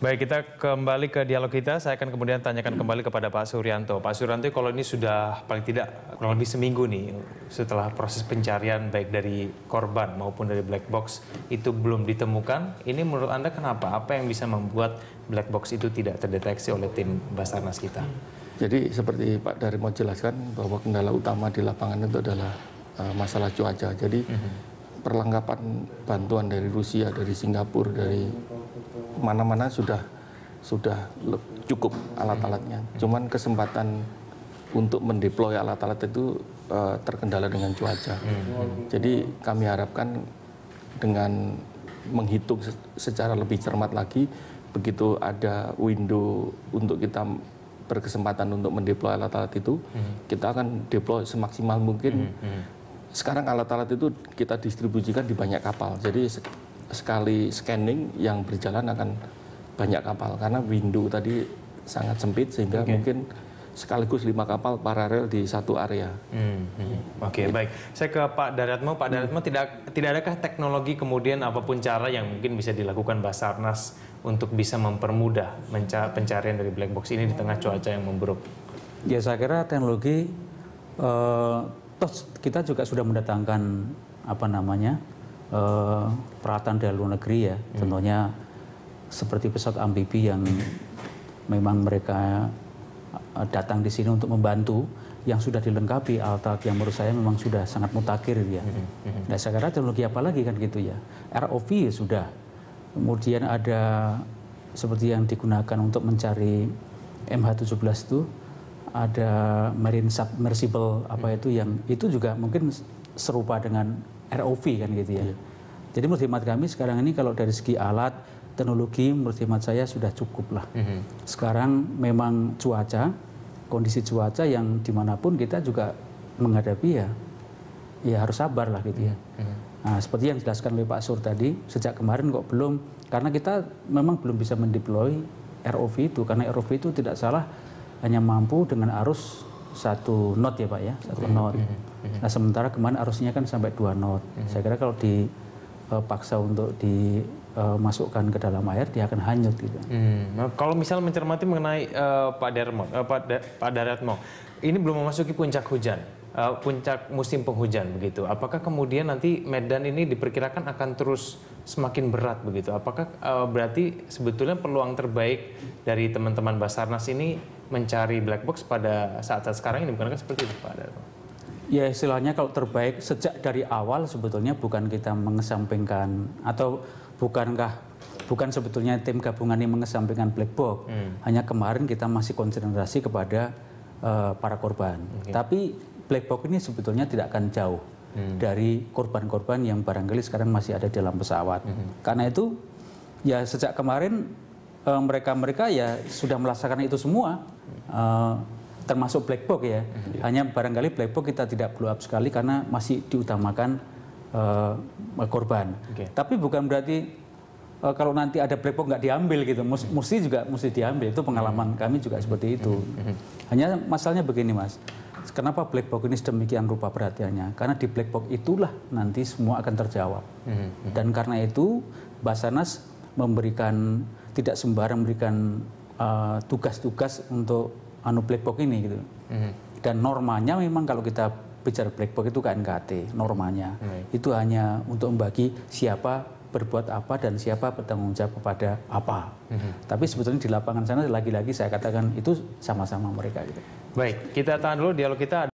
Baik, kita kembali ke dialog kita. Saya akan kemudian tanyakan kembali kepada Pak Suryanto. Pak Suryanto, kalau ini sudah paling tidak kurang lebih seminggu nih setelah proses pencarian baik dari korban maupun dari black box itu belum ditemukan. Ini menurut Anda kenapa? Apa yang bisa membuat black box itu tidak terdeteksi oleh tim Basarnas kita? Jadi seperti Pak Darmo jelaskan bahwa kendala utama di lapangan itu adalah masalah cuaca. Jadi perlengkapan bantuan dari Rusia, dari Singapura, dari mana-mana sudah cukup alat-alatnya. Cuman kesempatan untuk mendeploy alat-alat itu terkendala dengan cuaca. Jadi kami harapkan dengan menghitung secara lebih cermat lagi, begitu ada window untuk kita berkesempatan untuk mendeploy alat-alat itu, kita akan deploy semaksimal mungkin. Sekarang alat-alat itu kita distribusikan di banyak kapal. Jadi sekali scanning yang berjalan akan banyak kapal karena window tadi sangat sempit sehingga mungkin sekaligus 5 kapal paralel di satu area. Oke, baik. Saya ke Pak Daryatmo. Pak Daryatmo, tidak adakah teknologi kemudian apapun cara yang mungkin bisa dilakukan Basarnas untuk bisa mempermudah pencarian dari black box ini di tengah cuaca yang memburuk? Ya, saya kira teknologi kita juga sudah mendatangkan peralatan dari luar negeri ya. Contohnya seperti pesawat amfibi yang memang mereka datang di sini untuk membantu, yang sudah dilengkapi alat-alat yang menurut saya memang sudah sangat mutakhir ya. Nah, saya kira teknologi apa lagi kan gitu ya. ROV sudah. Kemudian ada seperti yang digunakan untuk mencari MH17 itu ada marine submersible yang itu juga mungkin serupa dengan ROV kan gitu ya. Jadi menurut hemat kami sekarang ini kalau dari segi alat teknologi menurut hemat saya sudah cukup lah. Sekarang memang kondisi cuaca yang dimanapun kita juga menghadapi ya harus sabar lah gitu ya. Nah, seperti yang dijelaskan oleh Pak Sur tadi, sejak kemarin kok belum, karena kita memang belum bisa mendeploy ROV itu, karena ROV itu tidak salah hanya mampu dengan arus 1 knot ya Pak ya, 1 knot. Nah, sementara kemarin arusnya kan sampai 2 knot. Saya kira kalau dipaksa untuk dimasukkan ke dalam air, dia akan hanyut gitu. Kalau misal mencermati mengenai Pak Daryatmo, ini belum memasuki puncak hujan. Puncak musim penghujan begitu. Apakah kemudian nanti medan ini diperkirakan akan terus semakin berat begitu? Apakah berarti sebetulnya peluang terbaik dari teman-teman Basarnas ini mencari black box pada saat-saat sekarang ini bukankah seperti itu Pak Darmo? Ya istilahnya kalau terbaik sejak dari awal sebetulnya bukan kita mengesampingkan atau bukan sebetulnya tim gabungan ini mengesampingkan black box. Hanya kemarin kita masih konsentrasi kepada para korban. Tapi black box ini sebetulnya tidak akan jauh dari korban-korban yang barangkali sekarang masih ada di dalam pesawat. Karena itu ya sejak kemarin mereka ya sudah melaksanakan itu semua, termasuk black box ya. Hanya barangkali black box kita tidak blow up sekali karena masih diutamakan korban. Tapi bukan berarti kalau nanti ada black box nggak diambil gitu, mesti diambil. Itu pengalaman kami juga seperti itu. Hanya masalahnya begini Mas. Kenapa black box ini sedemikian rupa perhatiannya? Karena di black box itulah nanti semua akan terjawab. Dan karena itu Basarnas tidak sembarang memberikan tugas-tugas untuk black box ini gitu. Dan normanya memang kalau kita bicara black box itu KNKT normanya. Itu hanya untuk membagi siapa berbuat apa dan siapa bertanggung jawab kepada apa. Tapi sebetulnya di lapangan sana lagi-lagi saya katakan itu sama-sama mereka gitu. Baik, kita tahan dulu dialog kita.